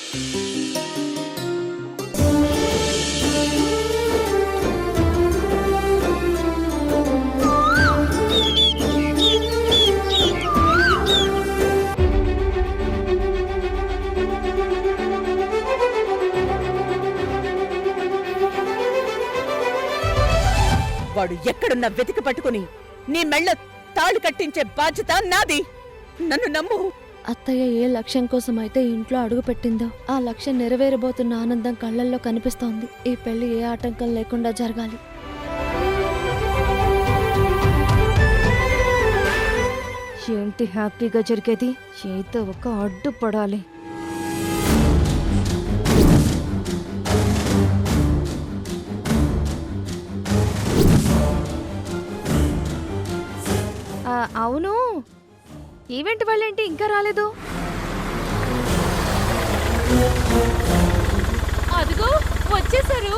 వాడు ఎక్కడున్నా వెతికి పట్టుకుని నీ మెళ్ళ తాళి కట్టించే బాధ్యత నాది. నన్ను నమ్ము. అత్తయ్య ఏ లక్ష్యం కోసం అయితే ఇంట్లో అడుగు పెట్టిందో ఆ లక్ష్యం నెరవేరబోతున్న ఆనందం కళ్ళల్లో కనిపిస్తోంది. ఈ పెళ్లి ఏ ఆటంకం లేకుండా జరగాలి. ఏంటి హ్యాపీగా జరిగేది? ఏదో ఒక అడ్డు పడాలి. అవును, ఈవెంట్ వాళ్ళేంటి ఇంకా రాలేదు? అదిగో వచ్చేసారు.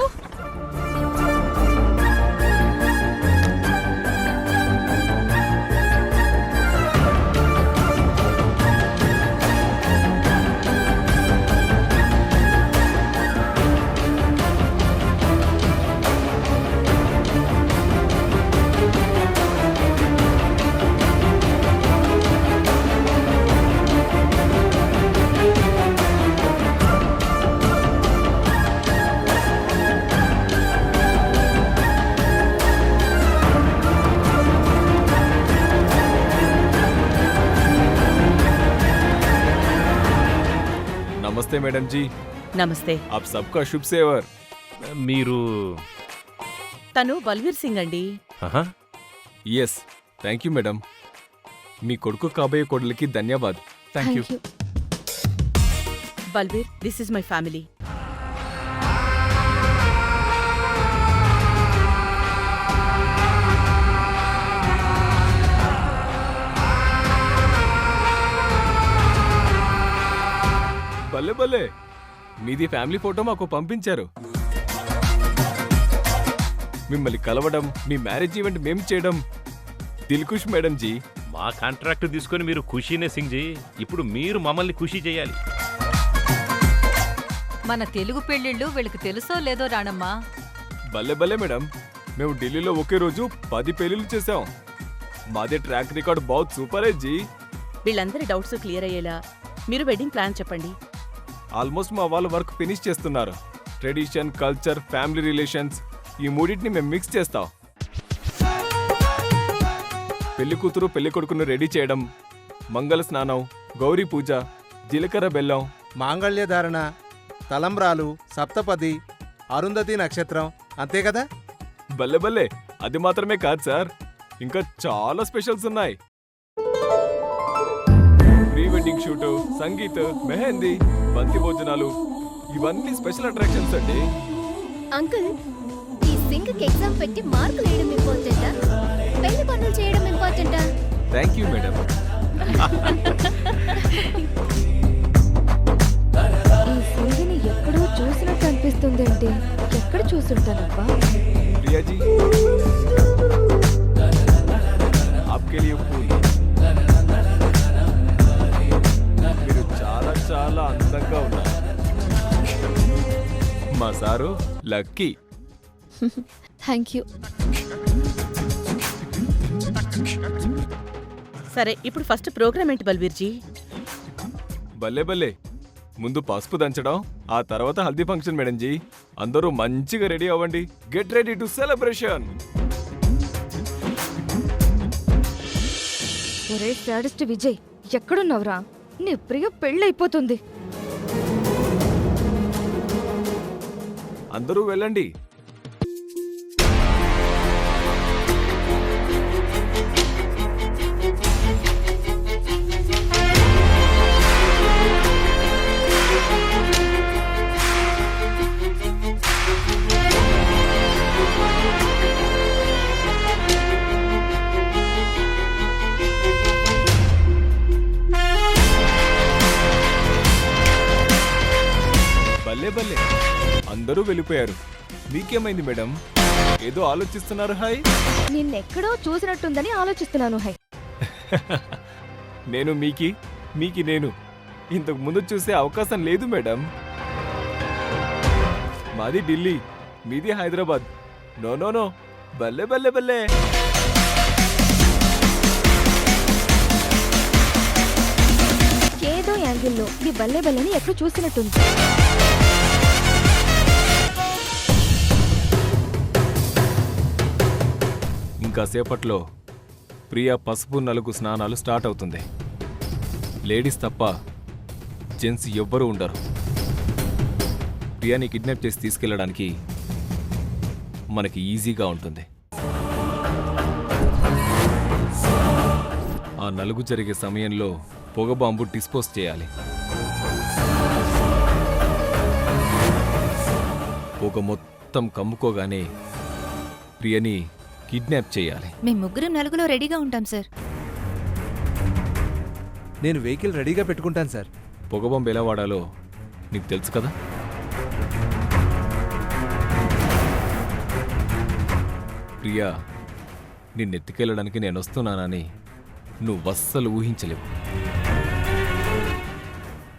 नमस्ते मैडम जी। నమస్తే. आप सबका शुभ सेवर। మీరు తను బల్వీర్ సింగ్ అండి. Yes thank you madam. మీ కొడుకు కాబోయే కొడులకి ధన్యవాద్। Thank you. Balveer, this is my family. భలే భలే, మీది ఫ్యామిలీ ఫోటో మాకు పంపించారు. మిమ్మల్ని కలవడం, మీ మ్యారేజ్ ఈవెంట్ మేం చేయడం దిల్ ఖుష్ మేడం జీ. మా కాంట్రాక్ట్ తీసుకొని మీరు ఖుషీనే సింగ్ జీ. ఇప్పుడు మీరు మమ్మల్ని ఖుషీ చేయాలి. మన తెలుగు పెళ్ళిళ్ళు వీళ్ళకి తెలుసో లేదో రాణమ్మా. భలే భలే మేడం, మేము ఢిల్లీలో ఒకే రోజు 10 పెళ్లిళ్ళు చేసాం. మాదే ట్రాక్ రికార్డ్ బాత్ సూపర్ హై జీ. వీళ్ళందరి డౌట్స్ క్లియర్ అయ్యేలా మీరు వెడ్డింగ్ ప్లాన్ చెప్పండి. ఆల్మోస్ట్ మా వాళ్ళు వర్క్ ఫినిష్ చేస్తున్నారు. ట్రెడిషన్, కల్చర్, ఫ్యామిలీ రిలేషన్స్ ఈ మూడింటిని మేము మిక్స్ చేస్తాం. పెళ్లి కూతురు పెళ్లి కొడుకును రెడీ చేయడం, మంగళ స్నానం, గౌరీ పూజ, జీలకర్ర బెల్లం, మాంగళ్యధారణ, తలంబ్రాలు, సప్తపది, అరుంధతి నక్షత్రం, అంతే కదా? భలే భలే, అది మాత్రమే కాదు సార్, ఇంకా చాలా స్పెషల్స్ ఉన్నాయి. Pre wedding shoot, sangeet, mehndi, బంతి భోజనాలు, ఇవన్నీ స్పెషల్ అట్రాక్షన్స్ అండి. అంకుల్, ఈ సింగ్ కి ఎగ్జామ్ పెట్టి మార్కులు వేయడం ఇంపార్టెంటా, పెళ్లి పనులు చేయడం ఇంపార్టెంటా? Thank you madam. ఈ సింగిని ఎక్కడో చూసినట్టు అనిపిస్తుందేంటి? ఎక్కడ చూసుంటానబ్బా? ప్రియాజీ, ఆప్కే లియే ఫూల్. మీరు చాలా చాలా అందంగా ఉన్నారు. మా సారు లక్కీ. Thank you. సరే, ఇప్పుడు ఫస్ట్ ప్రోగ్రామ్ ఏంటి బల్వీర్జీ? భలే భలే, ముందు పసుపు దంచడం, ఆ తర్వాత హల్దీ ఫంక్షన్ మేడం జీ. అందరూ మంచిగా రెడీ అవ్వండి. Get ready to celebration. ఒరే సాడిస్ట్ విజయ్, ఎక్కడున్నావురా? నీ ప్రియ పెళ్ళైపోతుంది. అందరూ వెళ్ళండి. భలే భలే, అందరూ వెళ్ళిపోయారు. మీకేమైంది మేడం? ఏదో ఆలోచిస్తున్నారు. హాయ్, నిన్నెక్కడో చూసినట్టుందని ఆలోచిస్తున్నాను. హై, నేను మీకి నేను ఇంతకు ముందు చూసే అవకాశం లేదు మేడం. మాది ఢిల్లీ, మీది హైదరాబాద్. నో నో నో, బల్లే బల్లే బల్లే. ఏదో యాంగిల్లో ఈ బల్లే బల్లని ఎక్కడ చూసినట్టుంది. ఇంకా సేపట్లో ప్రియా పసుపు నలుగు స్నానాలు స్టార్ట్ అవుతుంది. లేడీస్ తప్ప జెంట్స్ ఎవ్వరూ ఉండరు. ప్రియాని కిడ్నాప్ చేసి తీసుకెళ్ళడానికి మనకి ఈజీగా ఉంటుంది. ఆ నలుగు జరిగే సమయంలో పొగ బాంబు డిస్పోజ్ చేయాలి. పొగ మొత్తం కమ్ముకోగానే ప్రియని కిడ్నాప్ చేయాలి. మేము ముగ్గురం నలుగులో రెడీగా ఉంటాం సార్. నేను వెహికల్ రెడీగా పెట్టుకుంటాను సార్. పొగ బాంబు ఎలా వాడాలో నీకు తెలుసు కదా? ప్రియా, నిన్నెత్తుకెళ్ళడానికి నేను వస్తున్నానని నువ్వు అస్సలు ఊహించలేవు.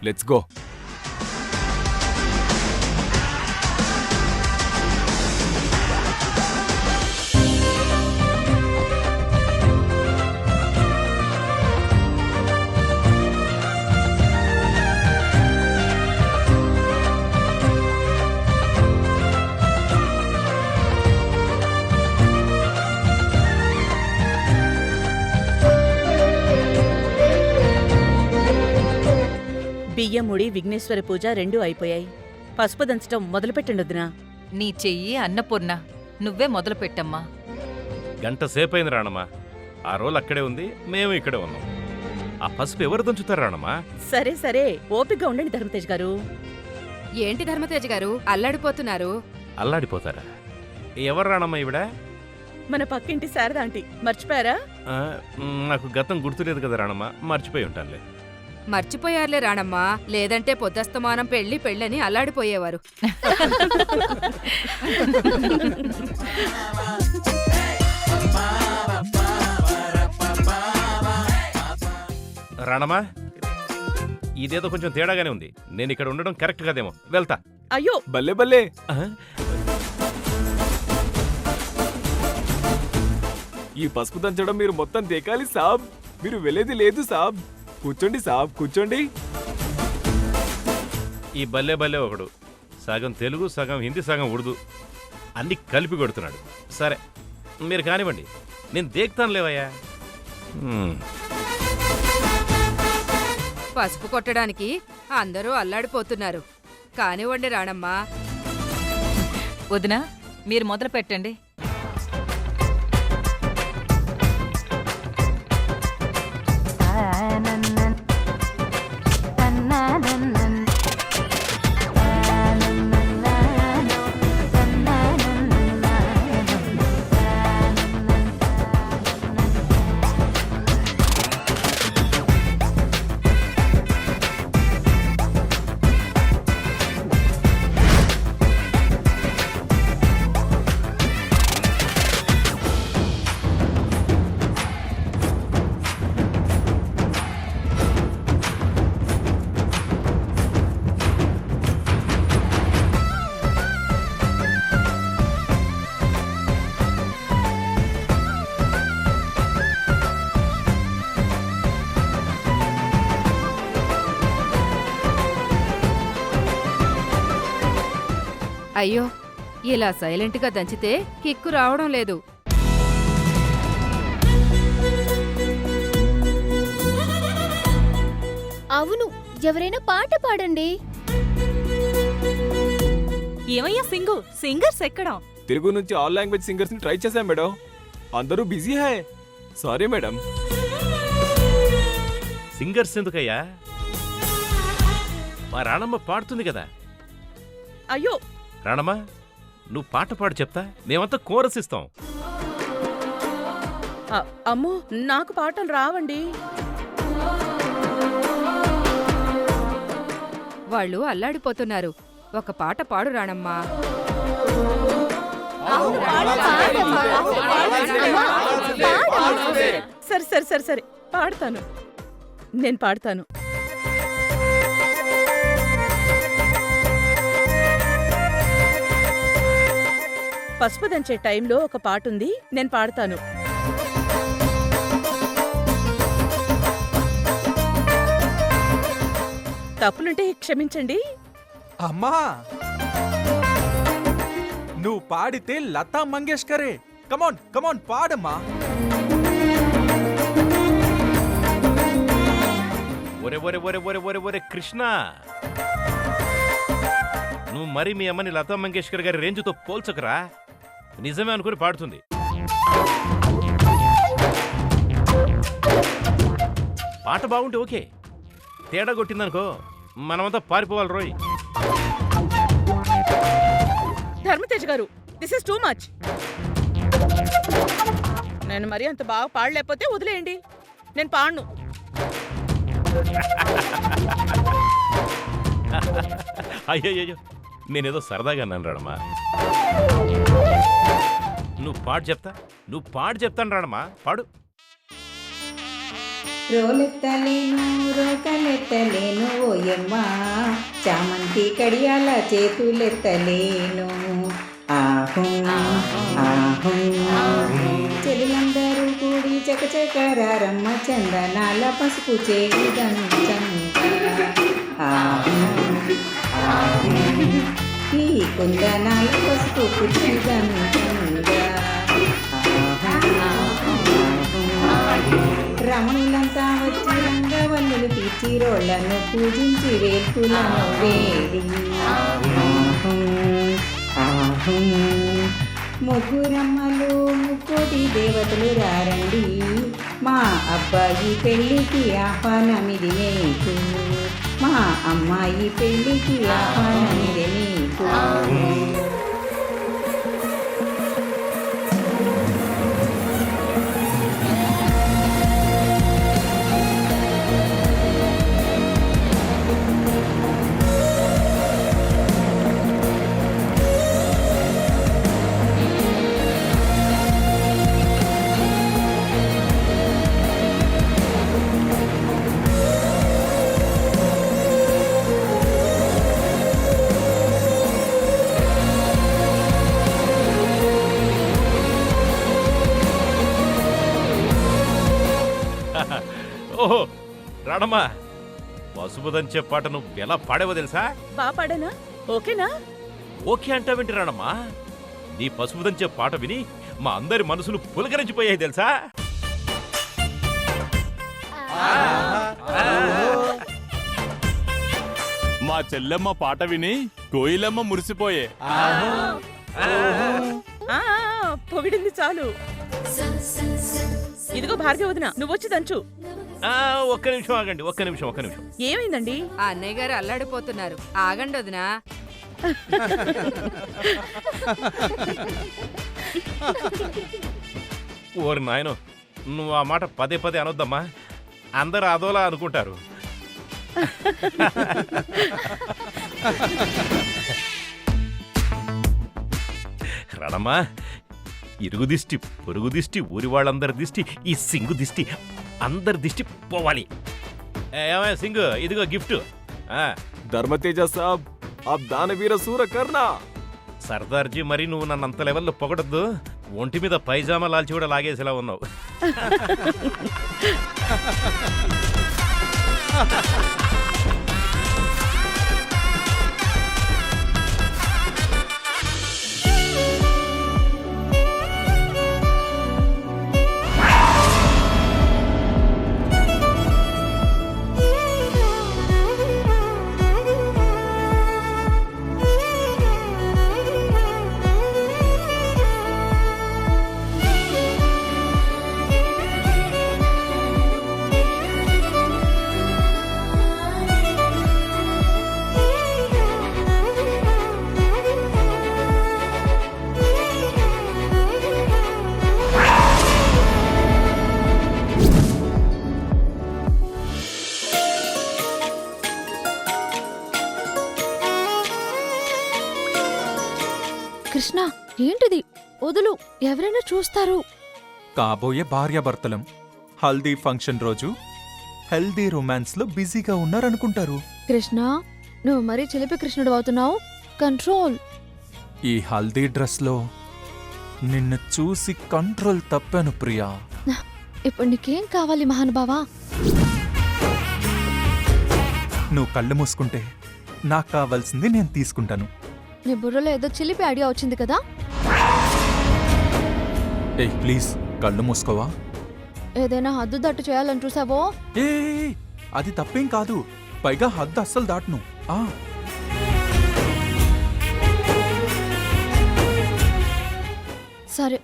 Let's go. బియ్యముడి విఘ్నేశ్వర పూజ రెండూ అయిపోయాయి. పసుపు దంచడం మొదలుపెట్టండి వదినా. నీ చెయ్యి అన్నపూర్ణ, నువ్వే మొదలు పెట్టమ్మా. గంట సేపైంది రాణమ్మా. ఆ రోల్ అక్కడే ఉంది, మేము ఇక్కడే ఉన్నాం. ఆ పసుపు ఎవరు దంచుతారు రాణమ్మా? సరే సరే, ఓపికగా ఉండండి ధర్మతేజ్ గారు. ఏంటి ధర్మతేజ్ గారు అల్లాడిపోతున్నారు? అల్లాడిపోతారా? ఎవరు రాణమ్మా ఈవిడ? మన పక్కింటి శారదా ఆంటీ, మర్చిపోయారా? ఆ, నాకు గతం గుర్తులేదు కదా రాణమ్మా, మర్చిపోయి ఉంటానులే. మర్చిపోయారులే రాణమ్మా, లేదంటే పొద్దస్తమానం పెళ్ళని అల్లాడిపోయేవారు. రాణమ్మా, ఇదేదో కొంచెం తేడాగానే ఉంది. నేను ఇక్కడ ఉండడం కరెక్ట్ కదేమో, వెళ్తా. అయ్యో, బల్లే బల్లే. ఈ పసుపు దంచడం మీరు మొత్తం దేకాలి సాబ్. మీరు వెళ్ళేది లేదు సాబ్. కూర్చోండి సాబ్, కూర్చోండి. ఈ బల్లే బల్లే ఒకడు సగం తెలుగు, సగం హిందీ, సగం ఉర్దూ అన్ని కలిపి కొడుతున్నాడు. సరే, మీరు కానివ్వండి, నేను దేక్తాను లేవయ్యా. పసుపు కొట్టడానికి అందరూ అల్లాడిపోతున్నారు. కానివ్వండి రాణమ్మా. వదినా, మీరు మొదలు పెట్టండి. అయ్యో, ఇలా సైలెంట్గా దంచితే కిక్కు రావడం లేదు. అవును, ఎవరైనా పాట పాడండి. ఏమయ్యా సింగు, సింగర్స్ ఎక్కడా? తెలుగు నుంచి ఆల్ లాంగ్వేజ్ సింగర్స్ ని ట్రై చేశాం మేడం, అందరూ busy high. Sorry madam. Singers ఎందుకయ్యా? మా రాణమ్మ పాడుతుంది కదా. అయ్యో, రాణమ్మా, నువ్వు పాట పాడు చెప్తా, మేమంతా కోరస్ ఇస్తాం. అమ్మో, నాకు పాటలు రావండి. వాళ్ళు అల్లాడిపోతున్నారు. ఒక పాట పాడు రాణమ్మా. సరే సరే సరే సరే, పాడతాను, నేను పాడతాను. పసుపు దంచే టైంలో ఒక పాటుంది, నేను పాడతాను. తప్పులుంటే క్షమించండి. అమ్మా నువ్వు పాడితే లతా మంగేష్కరే. కమాన్ కమాన్ పాడమ్మా. ఒరే ఒరే ఒరే ఒరే ఒరే ఒరే కృష్ణ, నువ్వు మరి మీ అమ్మని లతా మంగేష్కర్ గారి రేంజ్తో పోల్చకరా. నిజమే అనుకుని పాడుతుంది. పాట బాగుంటే ఓకే, తేడా కొట్టిందనుకో మనమంతా పారిపోవాలి రోయ్. ధర్మతేజ్ గారు, దిస్ ఇస్ టూ మచ్. నేను మరి అంత బాగా పాడలేకపోతే వదిలేయండి, నేను పాడను. అయ్యయ్యో, నేనేదో సరదాగా అన్నాను రాడమ్మా. నువ్వు పాడు చెప్తాను రాడమ్మా, పాడు. రోలెత్తలేను రోకలెత్తలేను ఓయమ్మ, చామంతి కడియాల చేతులెత్తలేను. ఆహు ఆహు చెడులందరూ కూడి చకచకరారమ్మ, చందనాల పసుపు చేయుదంచంగా. ఆహు ఆహు ఈ కుందనాల పసుపు కుచ్చుదంచంగా. రమణులంతా వచ్చి రంగవల్లులు తీర్చి రోళ్లను పూజించి వేల్పులను వేడి. ముగ్గురమ్మలు ముక్కోటి దేవతలు రారండి, మా అబ్బాయి పెళ్ళికి ఆహ్వానమిది మీకు, మా అమ్మాయి పెళ్ళికి ఆహ్వానమిది మీకు. ఓహో రాడమ్మా, పసుపు దంచే పాట నువ్వు ఎలా పాడేవో తెలుసా? బాగా పాడానా? ఓకేనా? ఓకే అంటావేంటి రాడమ్మా? నీ పసుపు దంచే పాట విని మా అందరి మనసులు పులకరించిపోయాయి తెలుసా? మా చెల్లెమ్మ పాట విని కోయిలమ్మ మురిసిపోయే. పొగిడింది చాలు. ఇదిగో భార్గవ వదిన, నువ్వొచ్చి దంచు. ఒక్క నిమిషం ఆగండి, ఒక్క నిమిషం. ఏమైందండి? ఆ అన్నయ్య గారు అల్లాడిపోతున్నారు, ఆగండి వదినా. ఓరి నాయనో, నువ్వు ఆ మాట పదే పదే అనొద్దమ్మా, అందరు అదోలా అనుకుంటారు. రాడమ్మా, ఇరుగు దిష్టి, పొరుగు దిష్టి, ఊరి వాళ్ళందరి దిష్టి, ఈ సింగు దిష్టి, అందరి దిష్టి పోవాలి. ఏమయ్య సింగు, ఇదిగో గిఫ్ట్. ధర్మతేజ సాబ్, ఆప్ దానవీర సూర కర్నా. సర్దార్జీ, మరి నువ్వు నన్ను అంత లెవెల్లో పొగడద్దు. ఒంటి మీద పైజామా లాల్చి కూడా లాగేసేలా ఉన్నావు. కృష్ణ, ఏంటిది? వదులు, ఎవరైనా చూస్తారు. కాబోయే భార్యాభర్తలం హల్దీ ఫంక్షన్ రోజు హెల్దీ రొమాన్స్ లో బిజీగా ఉన్నారనుకుంటారు. కృష్ణ, నువ్వు మరీ చిలిపి కృష్ణుడు అవుతున్నావు. కంట్రోల్. ఈ హల్దీ డ్రెస్ లో నిన్ను చూసి కంట్రోల్ తప్పాను ప్రియా. ఇప్పుడు నీకేం కావాలి మహానుభావా? నువ్వు కళ్ళు మూసుకుంటే నాకు కావాల్సింది నేను తీసుకుంటాను. నీ బుర్రలో ఏదో చిలిపి ఐడియా వచ్చింది కదా? ఏయ్ ప్లీజ్ కళ్ళు మూసుకోవా? ఏదైనా హద్దు దట్టు చేయాలని చూసావో? ఏ అది తప్పేం కాదు, పైగా హద్దు అస్సలు దాటును. సరే.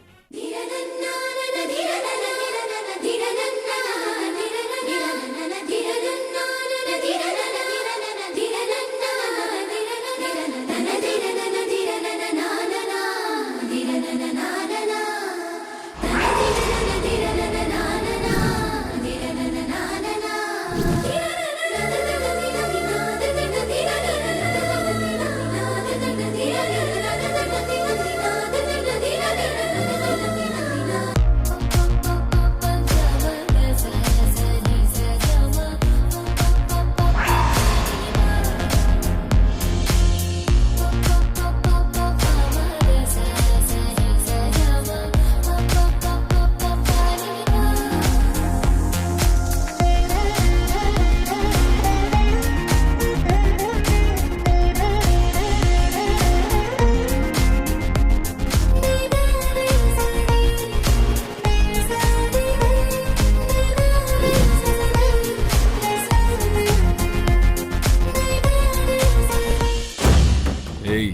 ఏయ్,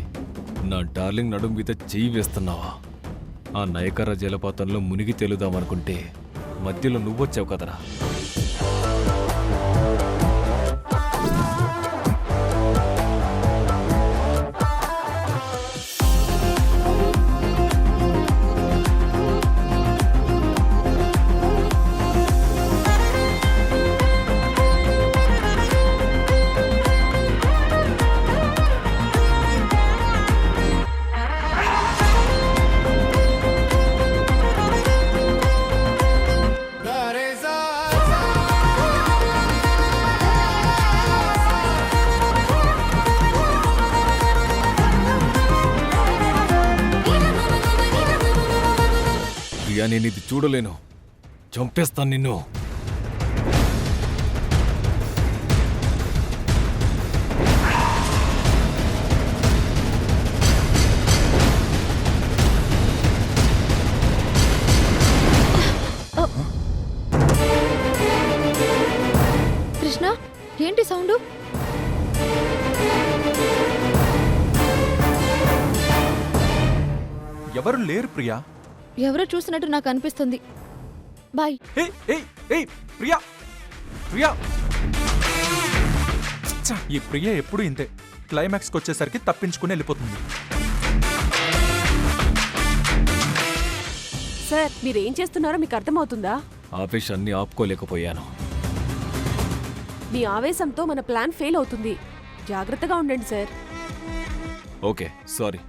నా డార్లింగ్ నడుం మీద చెయ్యి వేస్తున్నావా? ఆ నయకర జలపాతంలో మునిగి తేలుదామనుకుంటే మధ్యలో నువ్వొచ్చావు కదరా. ప్రియా, నేను ఇది చూడలేను, చంపేస్తాను నిన్ను. కృష్ణ, ఏంటి సౌండు? ఎవరు లేరు ప్రియా. ఎవరో చూసినట్టు నాకు అనిపిస్తుంది. బాయ్. ప్రియా ప్రియా ఛ, ఈ ప్రియ ఎప్పుడు ఇంతే, క్లైమాక్స్కి వచ్చేసరికి తప్పించుకుని వెళ్ళిపోతుంది. సార్, మీరేం చేస్తున్నారో మీకు అర్థమవుతుందా? ఆవేశాన్ని ఆపుకోలేకపోయాను. మీ ఆవేశంతో మన ప్లాన్ ఫెయిల్ అవుతుంది. జాగ్రత్తగా ఉండండి సార్. Okay, sorry.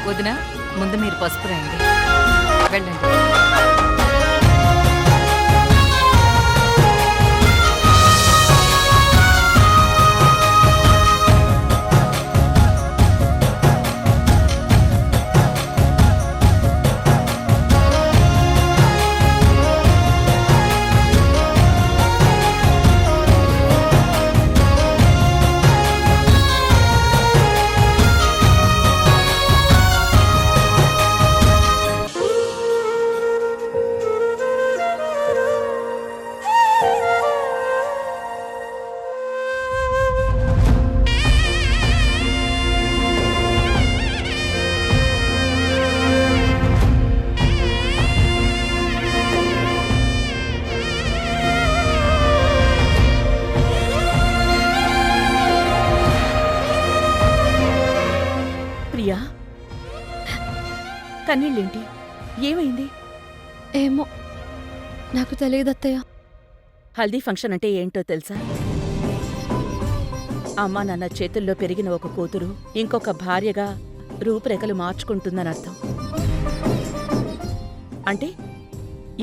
వదినా, ముందు మీరు పసుపు రండి, వెళ్ళండి. కన్నీళ్ళేంటి? ఏమైంది? ఏమో నాకు తెలియదు అత్తయ్య. హల్దీ ఫంక్షన్ అంటే ఏంటో తెలుసా? అమ్మా నాన్న చేతుల్లో పెరిగిన ఒక కూతురు ఇంకొక భార్యగా రూపురేఖలు మార్చుకుంటుందని అర్థం. అంటే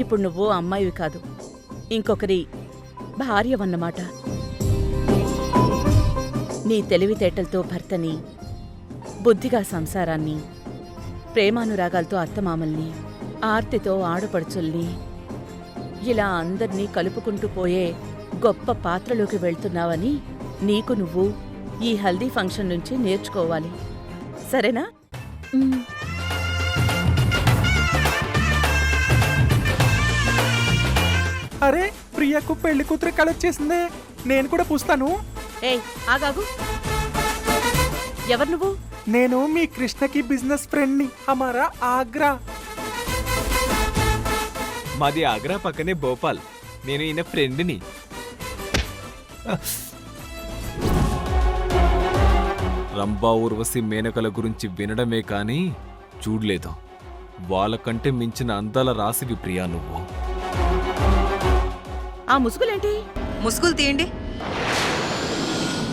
ఇప్పుడు నువ్వు అమ్మాయివి కాదు, ఇంకొకరి భార్యవన్నమాట. నీ తెలివితేటలతో భర్తని, బుద్ధిగా సంసారాన్ని, ప్రేమానురాగాలతో అత్తమామల్ని, ఆర్తితో ఆడపడుచుల్ని, ఇలా అందర్నీ కలుపుకుంటూ పోయే గొప్ప పాత్రలోకి వెళ్తున్నావని నీకు నువ్వు ఈ హల్దీ ఫంక్షన్ నుంచి నేర్చుకోవాలి. సరేనా? మ్, అరే ప్రియకు పెళ్లి కూతురు కళొచ్చేసిందే. నేను కూడా పూస్తాను. ఏయ్ ఆగాగు. ఎవరు నువ్వు? నేను మీ కృష్ణకి బిజినెస్ ఫ్రెండ్ ని. హమారా ఆగ్రా. మాది ఆగ్రా పక్కనే భోపాల్. నేను ఈయన ఫ్రెండ్ని. రంభా ఊర్వశి మేనకల గురించి వినడమే కానీ చూడలేదు. వాళ్ళకంటే మించిన అందాల రాసివి ప్రియా నువ్వు. ఆ ముసుగులేంటి? ముసుగులు తీయండి.